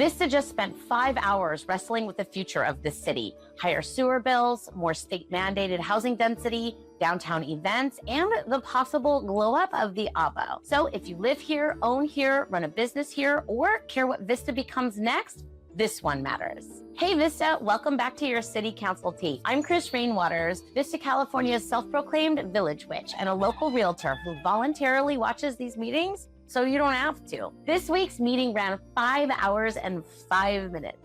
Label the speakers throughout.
Speaker 1: Vista just spent 5 hours wrestling with the future of the city. Higher sewer bills, more state-mandated housing density, downtown events, and the possible glow-up of the AVO. So if you live here, own here, run a business here, or care what Vista becomes next, this one matters. Hey Vista, welcome back to your City Council tea. I'm Chris Rainwaters, Vista, California's self-proclaimed village witch and a local realtor who voluntarily watches these meetings so you don't have to. This week's meeting ran 5 hours and 5 minutes.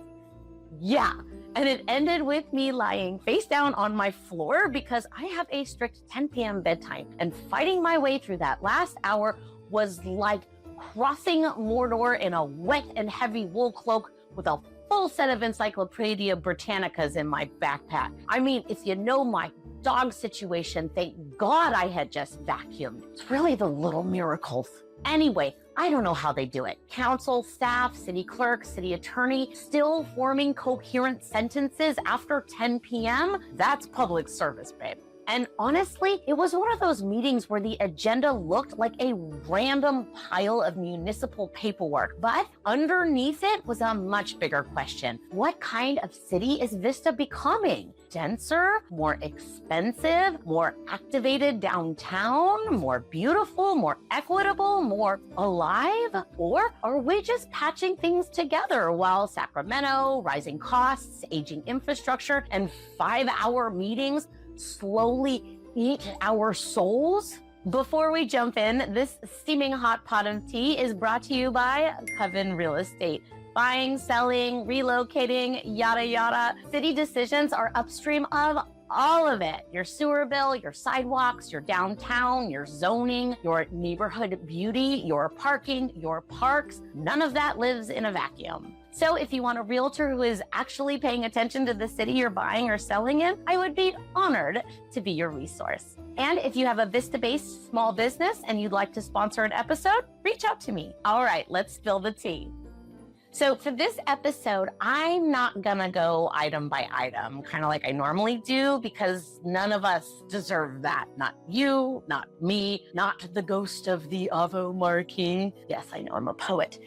Speaker 1: Yeah, and it ended with me lying face down on my floor because I have a strict 10 p.m. bedtime, and fighting my way through that last hour was like crossing Mordor in a wet and heavy wool cloak with a full set of Encyclopedia Britannicas in my backpack. I mean, if you know my dog situation, thank God I had just vacuumed. It's really the little miracles. Anyway, I don't know how they do it. Council, staff, city clerk, city attorney, still forming coherent sentences after 10 p.m.? That's public service, babe. And honestly, it was one of those meetings where the agenda looked like a random pile of municipal paperwork, but underneath it was a much bigger question. What kind of city is Vista becoming? Denser, more expensive, more activated downtown, more beautiful, more equitable, more alive? Or are we just patching things together while Sacramento, rising costs, aging infrastructure, and 5-hour meetings slowly eat our souls? Before we jump in, this steaming hot pot of tea is brought to you by Coven Real Estate. Buying, selling, relocating, yada, yada. City decisions are upstream of all of it. Your sewer bill, your sidewalks, your downtown, your zoning, your neighborhood beauty, your parking, your parks. None of that lives in a vacuum. So if you want a realtor who is actually paying attention to the city you're buying or selling in, I would be honored to be your resource. And if you have a Vista-based small business and you'd like to sponsor an episode, reach out to me. All right, let's spill the tea. So for this episode, I'm not gonna go item by item, kind of like I normally do, because none of us deserve that. Not you, not me, not the ghost of the AVO marquee. Yes, I know, I'm a poet.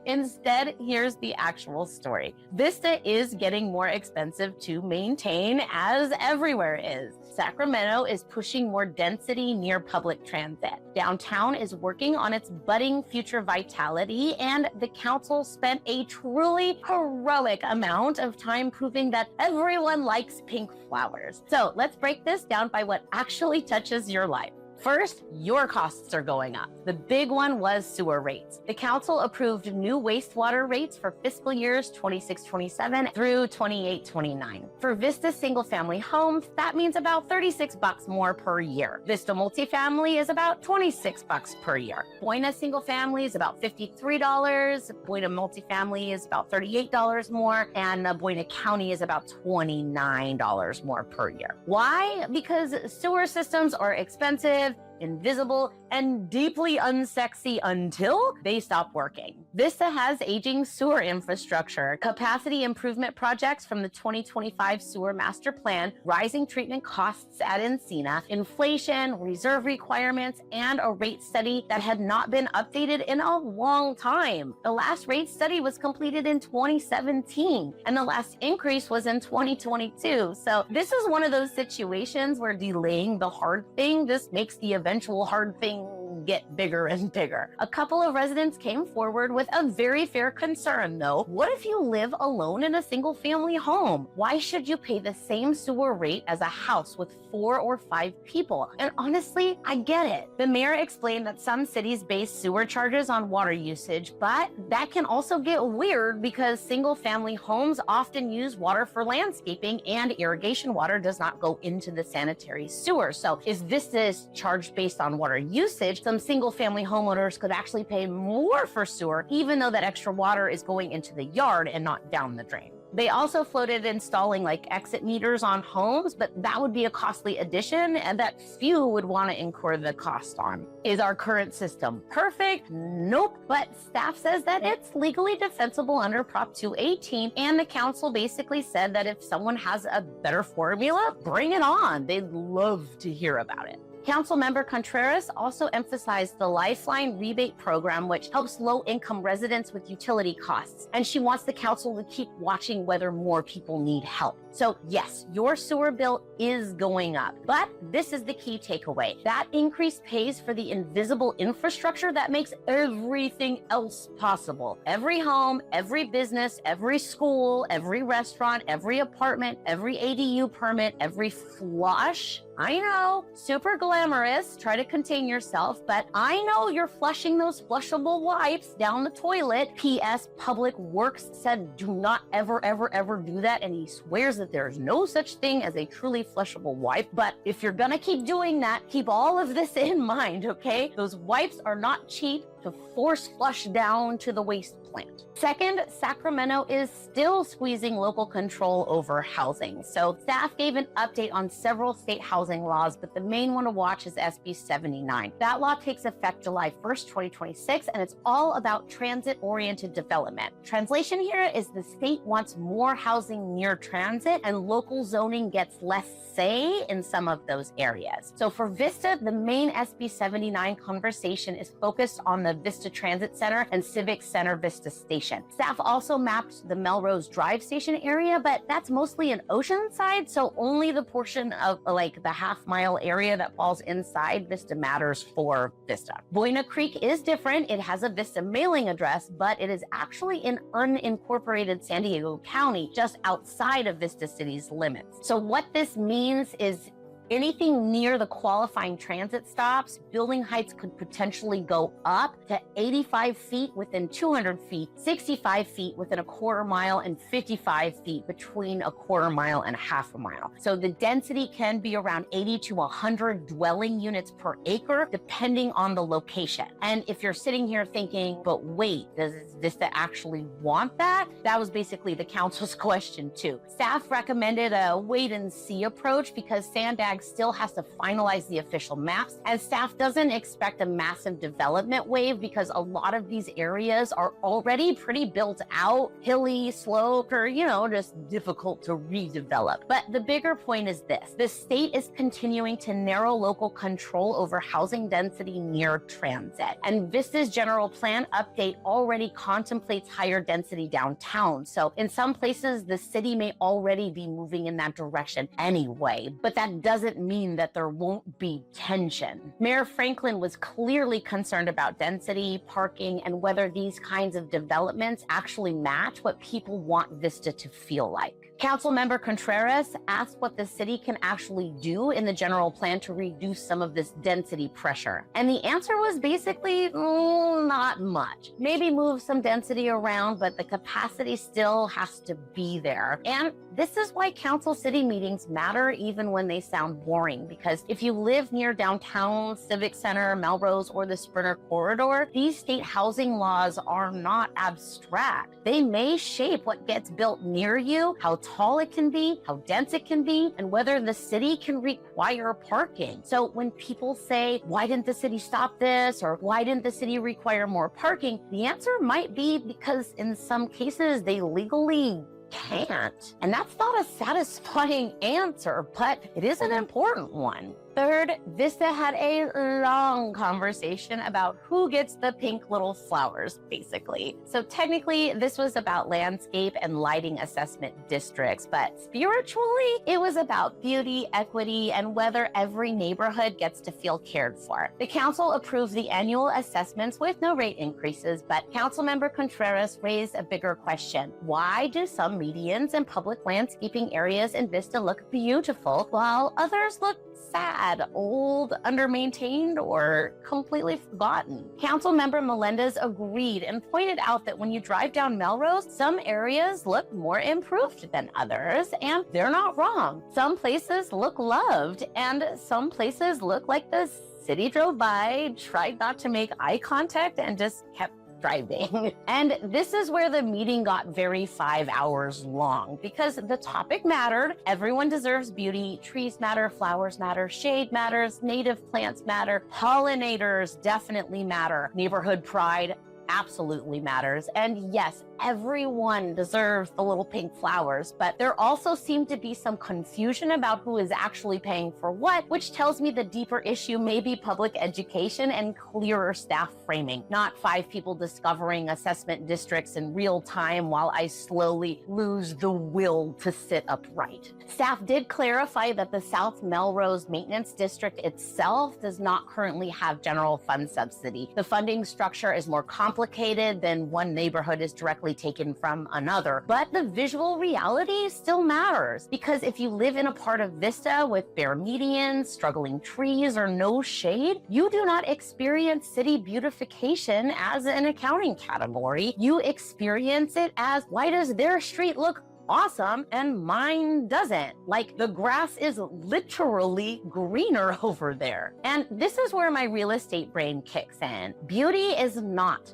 Speaker 1: Instead, here's the actual story. Vista is getting more expensive to maintain, as everywhere is. Sacramento is pushing more density near public transit. Downtown is working on its budding future vitality, and the council spent a truly heroic amount of time proving that everyone likes pink flowers. So let's break this down by what actually touches your life. First, your costs are going up. The big one was sewer rates. The council approved new wastewater rates for fiscal years 26-27 through 28-29. For Vista single-family homes, that means about $36 more per year. Vista multifamily is about $26 per year. Buena single-family is about $53. Buena multifamily is about $38 more. And Buena County is about $29 more per year. Why? Because sewer systems are expensive, invisible, and deeply unsexy until they stop working. Vista has aging sewer infrastructure, capacity improvement projects from the 2025 Sewer Master Plan, rising treatment costs at Encina, inflation, reserve requirements, and a rate study that had not been updated in a long time. The last rate study was completed in 2017, and the last increase was in 2022. So this is one of those situations where delaying the hard thing just makes the eventual hard thing get bigger and bigger. A couple of residents came forward with a very fair concern, though. What if you live alone in a single family home? Why should you pay the same sewer rate as a house with 4 or 5 people? And honestly, I get it. The mayor explained that some cities base sewer charges on water usage, but that can also get weird because single family homes often use water for landscaping and irrigation water does not go into the sanitary sewer. So if this is charged based on water usage, some single-family homeowners could actually pay more for sewer, even though that extra water is going into the yard and not down the drain. They also floated installing like exit meters on homes, but that would be a costly addition and that few would want to incur the cost on. Is our current system perfect? Nope. But staff says that it's legally defensible under Prop 218, and the council basically said that if someone has a better formula, bring it on. They'd love to hear about it. Councilmember Contreras also emphasized the Lifeline rebate program, which helps low-income residents with utility costs. And she wants the council to keep watching whether more people need help. So yes, your sewer bill is going up, but this is the key takeaway. That increase pays for the invisible infrastructure that makes everything else possible. Every home, every business, every school, every restaurant, every apartment, every ADU permit, every flush. I know, super glamorous, try to contain yourself, but I know you're flushing those flushable wipes down the toilet. P.S. Public Works said do not ever, ever, ever do that, and he swears that there is no such thing as a truly flushable wipe. But if you're gonna keep doing that, keep all of this in mind, okay? Those wipes are not cheap to force flush down to the waste plant. Second, Sacramento is still squeezing local control over housing. So staff gave an update on several state housing laws, but the main one to watch is SB 79. That law takes effect July 1st, 2026, and it's all about transit-oriented development. Translation here is the state wants more housing near transit, and local zoning gets less say in some of those areas. So for Vista, the main SB 79 conversation is focused on the Vista Transit Center and Civic Center Vista Station. Staff also mapped the Melrose Drive Station area, but that's mostly an Oceanside, so only the portion of like the half-mile area that falls inside Vista matters for Vista. Buena Creek is different. It has a Vista mailing address, but it is actually in unincorporated San Diego County, just outside of Vista City's limits. So what this means is anything near the qualifying transit stops, building heights could potentially go up to 85 feet within 200 feet, 65 feet within a quarter mile, and 55 feet between a quarter mile and a half a mile. So the density can be around 80 to 100 dwelling units per acre, depending on the location. And if you're sitting here thinking, but wait, does Vista actually want that? That was basically the council's question too. Staff recommended a wait and see approach because Sandag still has to finalize the official maps, and staff doesn't expect a massive development wave because a lot of these areas are already pretty built out, hilly, sloped, or, just difficult to redevelop. But the bigger point is this: the state is continuing to narrow local control over housing density near transit. And Vista's general plan update already contemplates higher density downtown. So in some places, the city may already be moving in that direction anyway, but that doesn't mean that there won't be tension. Mayor Franklin was clearly concerned about density, parking, and whether these kinds of developments actually match what people want Vista to feel like. Councilmember Contreras asked what the city can actually do in the general plan to reduce some of this density pressure. And the answer was basically, not much. Maybe move some density around, but the capacity still has to be there. And this is why council city meetings matter even when they sound boring, because if you live near downtown, Civic Center, Melrose, or the Sprinter Corridor, these state housing laws are not abstract. They may shape what gets built near you, how tall it can be, how dense it can be, and whether the city can require parking. So when people say, why didn't the city stop this? Or why didn't the city require more parking? The answer might be because in some cases they legally can't. And that's not a satisfying answer, but it is an important one. Third, Vista had a long conversation about who gets the pink little flowers, basically. So technically, this was about landscape and lighting assessment districts, but spiritually, it was about beauty, equity, and whether every neighborhood gets to feel cared for. The council approved the annual assessments with no rate increases, but Councilmember Contreras raised a bigger question. Why do some medians and public landscaping areas in Vista look beautiful, while others look sad, old, under-maintained, or completely forgotten? Councilmember Melendez agreed and pointed out that when you drive down Melrose, some areas look more improved than others, and they're not wrong. Some places look loved, and some places look like the city drove by, tried not to make eye contact, and just kept driving. And this is where the meeting got very 5 hours long, because the topic mattered. Everyone deserves beauty. Trees matter, flowers matter, shade matters, native plants matter, pollinators definitely matter, neighborhood pride absolutely matters. And yes, everyone deserves the little pink flowers, but there also seemed to be some confusion about who is actually paying for what, which tells me the deeper issue may be public education and clearer staff framing, not 5 people discovering assessment districts in real time while I slowly lose the will to sit upright. Staff did clarify that the South Melrose Maintenance District itself does not currently have general fund subsidy. The funding structure is more complicated than one neighborhood is directly taken from another, but the visual reality still matters, because if you live in a part of Vista with bare medians, struggling trees, or no shade, you do not experience city beautification as an accounting category. You experience it as, why does their street look awesome and mine doesn't? Like, the grass is literally greener over there. And this is where my real estate brain kicks in. Beauty is not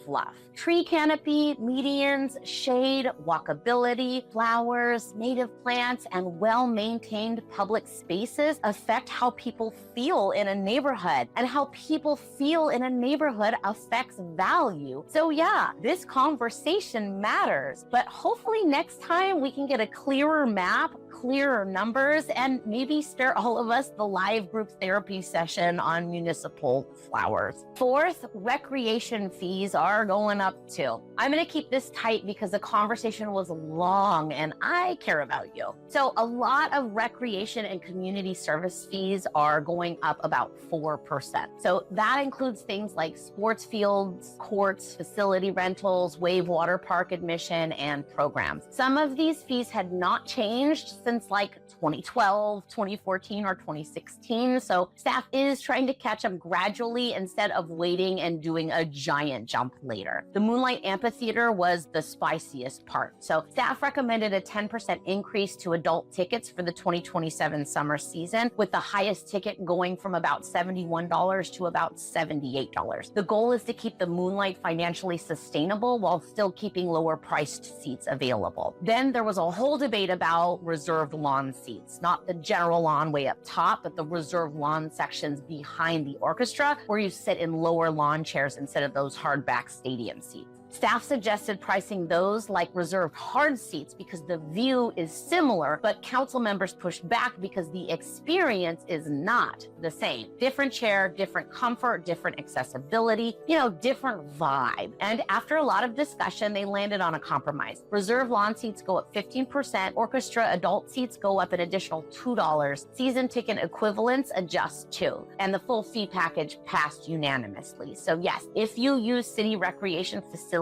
Speaker 1: fluff. Tree canopy, medians, shade, walkability, flowers, native plants, and well-maintained public spaces affect how people feel in a neighborhood, and how people feel in a neighborhood affects value. So yeah, this conversation matters, but hopefully next time we can get a clearer map, clearer numbers, and maybe spare all of us the live group therapy session on municipal flowers. Fourth, recreation fees are going up too. I'm going to keep this tight because the conversation was long and I care about you. So a lot of recreation and community service fees are going up about 4%. So that includes things like sports fields, courts, facility rentals, wave water park admission, and programs. Some of these fees had not changed since like 2012, 2014, or 2016. So staff is trying to catch up gradually instead of waiting and doing a giant jump later. The Moonlight Amphitheater was the spiciest part. So staff recommended a 10% increase to adult tickets for the 2027 summer season, with the highest ticket going from about $71 to about $78. The goal is to keep the Moonlight financially sustainable while still keeping lower priced seats available. Then there was a whole debate about reserved lawn seats, not the general lawn way up top, but the reserved lawn sections behind the orchestra where you sit in lower lawn chairs instead of those hardback stadium seats. Staff suggested pricing those like reserved hard seats because the view is similar, but council members pushed back because the experience is not the same. Different chair, different comfort, different accessibility, different vibe. And after a lot of discussion, they landed on a compromise. Reserved lawn seats go up 15%, orchestra adult seats go up an additional $2, season ticket equivalents adjust too, and the full fee package passed unanimously. So yes, if you use city recreation facilities,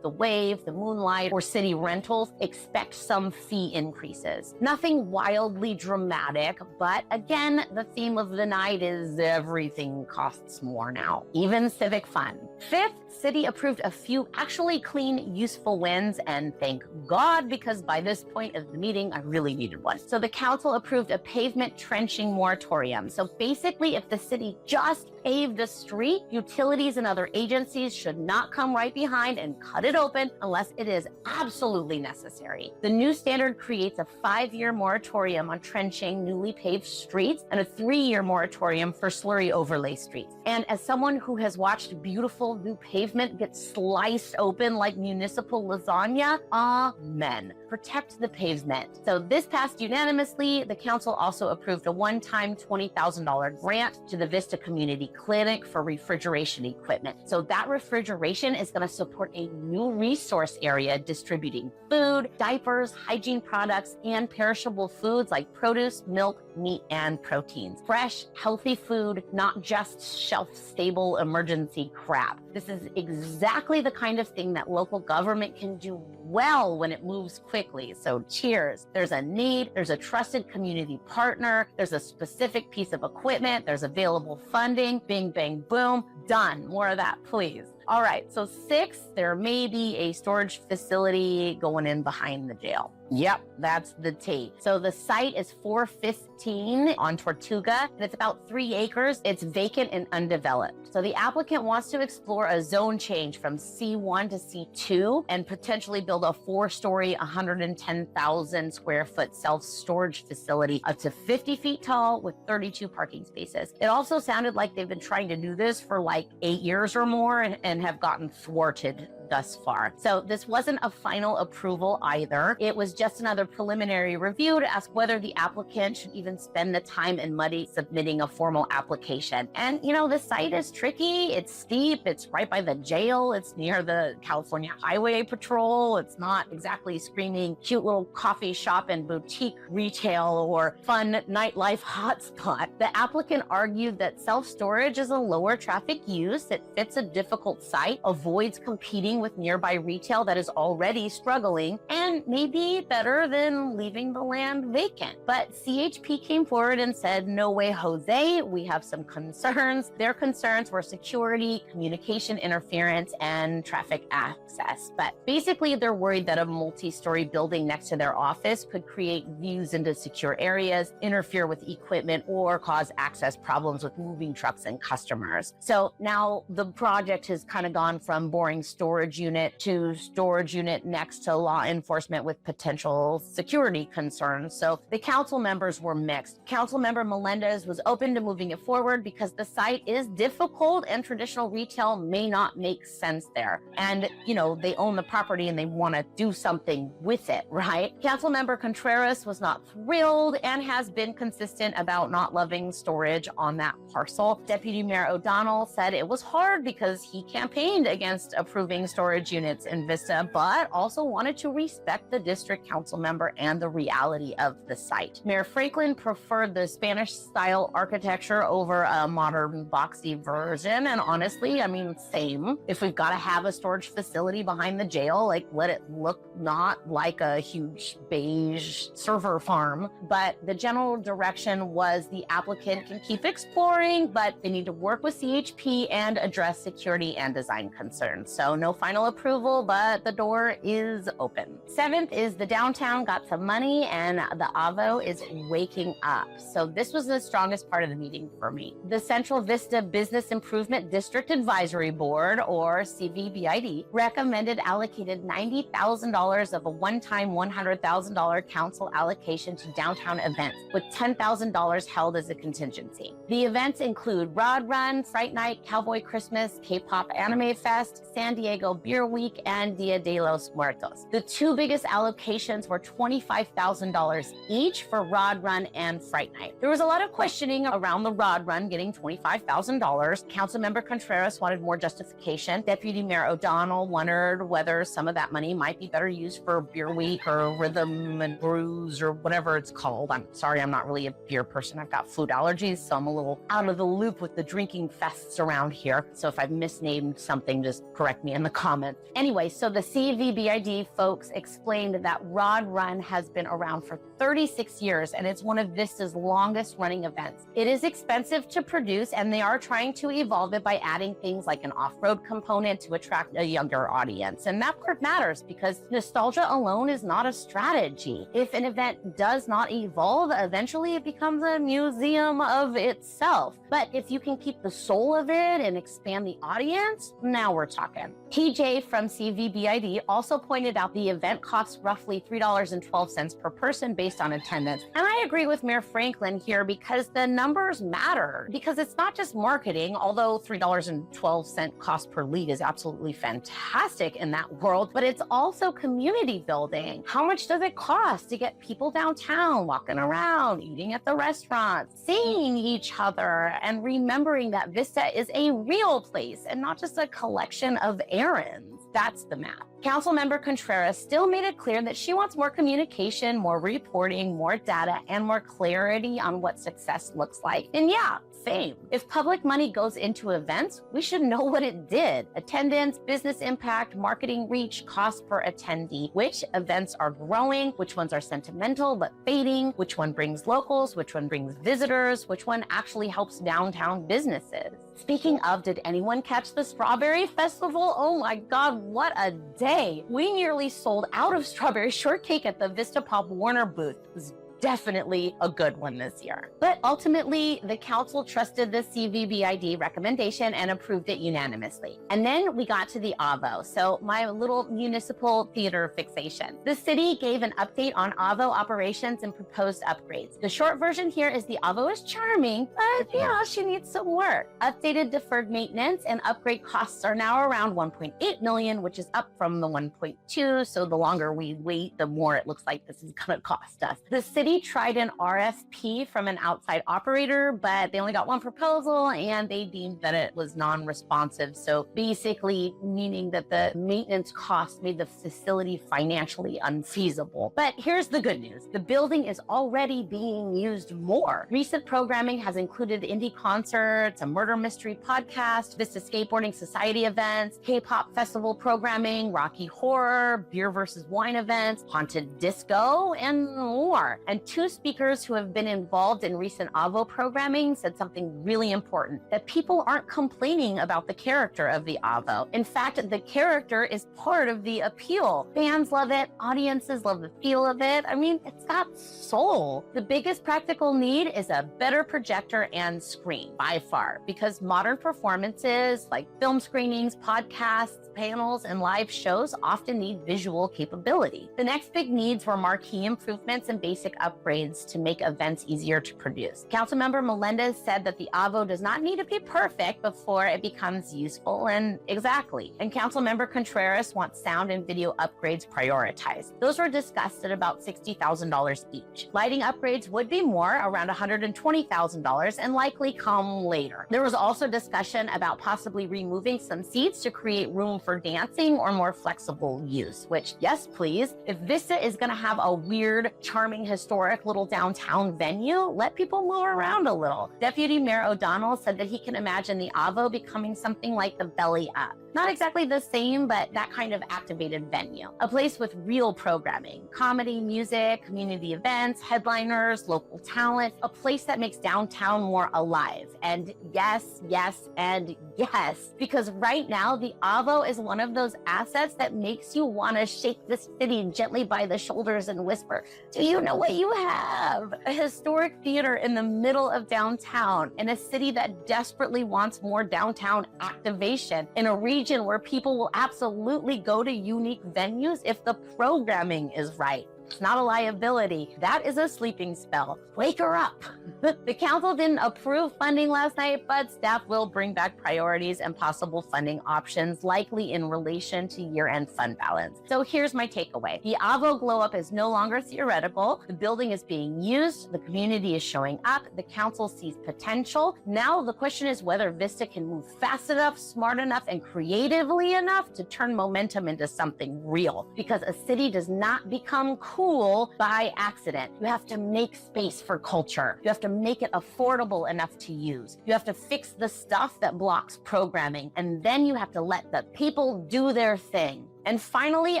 Speaker 1: the Wave, the Moonlight, or city rentals, expect some fee increases. Nothing wildly dramatic, but again, the theme of the night is everything costs more now, even civic fun. Fifth, city approved a few actually clean, useful wins, and thank God, because by this point of the meeting, I really needed one. So the council approved a pavement trenching moratorium. So basically, if the city just paved a street, utilities and other agencies should not come right behind and cut it open unless it is absolutely necessary. The new standard creates a 5-year moratorium on trenching newly paved streets and a 3-year moratorium for slurry overlay streets. And as someone who has watched beautiful new pavement get sliced open like municipal lasagna, amen. Protect the pavement. So this passed unanimously. The council also approved a one-time $20,000 grant to the Vista Community Clinic for refrigeration equipment. So that refrigeration is going to support a new resource area distributing food, diapers, hygiene products, and perishable foods like produce, milk, meat, and proteins. Fresh, healthy food, not just shelf-stable emergency crap. This is exactly the kind of thing that local government can do well when it moves quickly. So cheers. There's a need, there's a trusted community partner, there's a specific piece of equipment, there's available funding, bing, bang, boom, done. More of that, please. All right, so 6, there may be a storage facility going in behind the jail. Yep, that's the T. So the site is 4/5 15 on Tortuga, and it's about 3 acres. It's vacant and undeveloped. So the applicant wants to explore a zone change from C1 to C2 and potentially build a 4-story, 110,000 square foot self-storage facility up to 50 feet tall with 32 parking spaces. It also sounded like they've been trying to do this for like 8 years or more and have gotten thwarted thus far. So this wasn't a final approval either. It was just another preliminary review to ask whether the applicant should even spend the time and money submitting a formal application. And you know, the site is tricky, it's steep, it's right by the jail, it's near the California Highway Patrol, it's not exactly screaming cute little coffee shop and boutique retail or fun nightlife hotspot. The applicant argued that self-storage is a lower traffic use, it fits a difficult site, avoids competing with nearby retail that is already struggling, and maybe better than leaving the land vacant. But CHP came forward and said, no way, Jose, we have some concerns. Their concerns were security, communication interference, and traffic access. But basically, they're worried that a multi-story building next to their office could create views into secure areas, interfere with equipment, or cause access problems with moving trucks and customers. So now the project has kind of gone from boring storage unit to storage unit next to law enforcement with potential security concerns. So the council members were mixed. Council member Melendez was open to moving it forward because the site is difficult and traditional retail may not make sense there. And, you know, they own the property and they want to do something with it, right? Council member Contreras was not thrilled and has been consistent about not loving storage on that parcel. Deputy Mayor O'Donnell said it was hard because he campaigned against approving storage units in Vista, but also wanted to respect the district council member and the reality of the site. Mayor Franklin preferred the Spanish-style architecture over a modern boxy version, and honestly, I mean, same. If we've got to have a storage facility behind the jail, like let it look not like a huge beige server farm. But the general direction was the applicant can keep exploring, but they need to work with CHP and address security and design concerns. So no final approval, but the door is open. 7th is the downtown got some money and the AVO is waking up. So this was the strongest part of the meeting for me. The Central Vista Business Improvement District Advisory Board, or CVBID, recommended allocated $90,000 of a one-time $100,000 council allocation to downtown events, with $10,000 held as a contingency. The events include Rod Run, Fright Night, Cowboy Christmas, K-Pop Anime Fest, San Diego Beer Week, and Dia de los Muertos. The two biggest allocations were $25,000 each for Rod Run and Fright Night. There was a lot of questioning around the Rod Run getting $25,000. Councilmember Contreras wanted more justification. Deputy Mayor O'Donnell wondered whether some of that money might be better used for Beer Week or Rhythm and Brews or whatever it's called. I'm sorry, I'm not really a beer person. I've got food allergies, so I'm a little out of the loop with the drinking fests around here. So if I've misnamed something, just correct me in the comments. Anyway, so the CVBID folks explained that Rod Run has been around for 36 years and it's one of Vista's longest running events. It is expensive to produce and they are trying to evolve it by adding things like an off-road component to attract a younger audience. And that part matters because nostalgia alone is not a strategy. If an event does not evolve, eventually it becomes a museum of itself. But if you can keep the soul of it and expand the audience, now we're talking. TJ from CVBID also pointed out the event costs roughly $3.12 per person based on attendance. And I agree with Mayor Franklin here because the numbers matter. Because it's not just marketing, although $3.12 cost per lead is absolutely fantastic in that world, but it's also community building. How much does it cost to get people downtown, walking around, eating at the restaurants, seeing each other, and remembering that Vista is a real place and not just a collection of errands? That's the math. Councilmember Contreras still made it clear that she wants more communication, more reporting, more data, and more clarity on what success looks like. And yeah, same. If public money goes into events, we should know what it did. Attendance, business impact, marketing reach, cost per attendee, which events are growing, which ones are sentimental but fading, which one brings locals, which one brings visitors, which one actually helps downtown businesses. Speaking of, did anyone catch the Strawberry Festival? Oh my God, what a day. We nearly sold out of strawberry shortcake at the Vista Pop Warner booth. It was definitely a good one this year. But ultimately, the council trusted the CVBID recommendation and approved it unanimously. And then we got to the AVO, so my little municipal theater fixation. The city gave an update on AVO operations and proposed upgrades. The short version here is the AVO is charming, but she needs some work. Updated deferred maintenance and upgrade costs are now around 1.8 million, which is up from the 1.2. So the longer we wait, the more it looks like this is going to cost us. The city tried an RFP from an outside operator, but they only got one proposal and they deemed that it was non-responsive. So basically meaning that the maintenance cost made the facility financially unfeasible. But here's the good news. The building is already being used more. Recent programming has included indie concerts, a murder mystery podcast, Vista Skateboarding Society events, K-pop festival programming, Rocky Horror, beer versus wine events, haunted disco, and more. And two speakers who have been involved in recent AVO programming said something really important, that people aren't complaining about the character of the AVO. In fact, the character is part of the appeal. Fans love it, audiences love the feel of it. I mean, it's got soul. The biggest practical need is a better projector and screen, by far, because modern performances like film screenings, podcasts, panels, and live shows often need visual capability. The next big needs were marquee improvements and basic upgrades to make events easier to produce. Councilmember Melendez said that the AVO does not need to be perfect before it becomes useful, and exactly. And Councilmember Contreras wants sound and video upgrades prioritized. Those were discussed at about $60,000 each. Lighting upgrades would be more, around $120,000, and likely come later. There was also discussion about possibly removing some seats to create room for dancing or more flexible use, which, yes, please. If Vista is going to have a weird, charming, historic little downtown venue, let people move around a little. Deputy Mayor O'Donnell said that he can imagine the AVO becoming something like the Belly Up. Not exactly the same, but that kind of activated venue. A place with real programming, comedy, music, community events, headliners, local talent, a place that makes downtown more alive. And yes, yes, and yes, because right now the AVO is one of those assets that makes you want to shake the city gently by the shoulders and whisper, do you know what you have? A historic theater in the middle of downtown, in a city that desperately wants more downtown activation, in a region where people will absolutely go to unique venues if the programming is right. It's not a liability. That is a sleeping spell. Wake her up. The council didn't approve funding last night, but staff will bring back priorities and possible funding options, likely in relation to year-end fund balance. So here's my takeaway. The AVO glow up is no longer theoretical. The building is being used. The community is showing up. The council sees potential. Now the question is whether Vista can move fast enough, smart enough, and creatively enough to turn momentum into something real. Because a city does not become cool by accident. You have to make space for culture. You have to make it affordable enough to use. You have to fix the stuff that blocks programming, and then you have to let the people do their thing. And finally,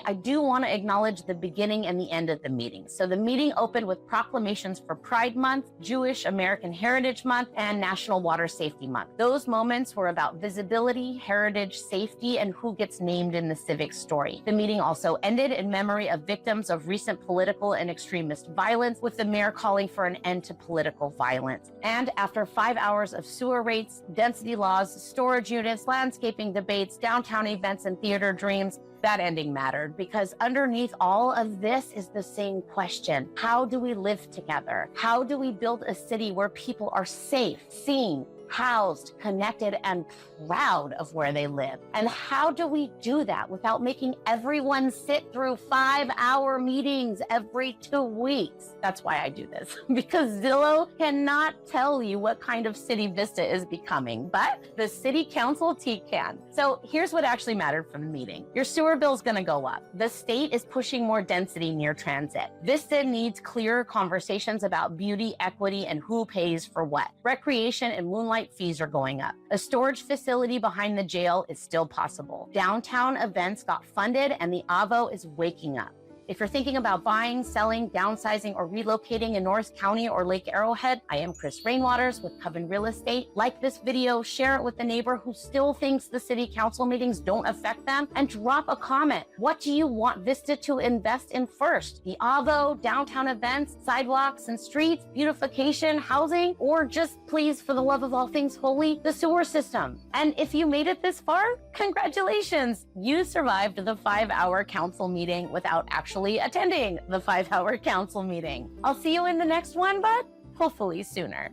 Speaker 1: I do want to acknowledge the beginning and the end of the meeting. So the meeting opened with proclamations for Pride Month, Jewish American Heritage Month, and National Water Safety Month. Those moments were about visibility, heritage, safety, and who gets named in the civic story. The meeting also ended in memory of victims of recent political and extremist violence, with the mayor calling for an end to political violence. And after 5 hours of sewer rates, density laws, storage units, landscaping debates, downtown events, and theater dreams, that ending mattered, because underneath all of this is the same question. How do we live together? How do we build a city where people are safe, seen, housed, connected, and proud of where they live? And how do we do that without making everyone sit through 5-hour meetings every 2 weeks? That's why I do this, because Zillow cannot tell you what kind of city Vista is becoming, but the city council can. So here's what actually mattered from the meeting. Your sewer bill's gonna go up. The state is pushing more density near transit. Vista needs clearer conversations about beauty, equity, and who pays for what. Recreation and moonlight fees are going up. A storage facility behind the jail is still possible. Downtown events got funded, and the AVO is waking up. If you're thinking about buying, selling, downsizing, or relocating in Norris County or Lake Arrowhead, I am Chris Rainwaters with Coven Real Estate. Like this video, share it with a neighbor who still thinks the city council meetings don't affect them, and drop a comment. What do you want Vista to invest in first? The AVO, downtown events, sidewalks and streets, beautification, housing, or just please, for the love of all things holy, the sewer system? And if you made it this far, congratulations! You survived the 5-hour council meeting without actually attending the 5-hour council meeting. I'll see you in the next one, but hopefully sooner.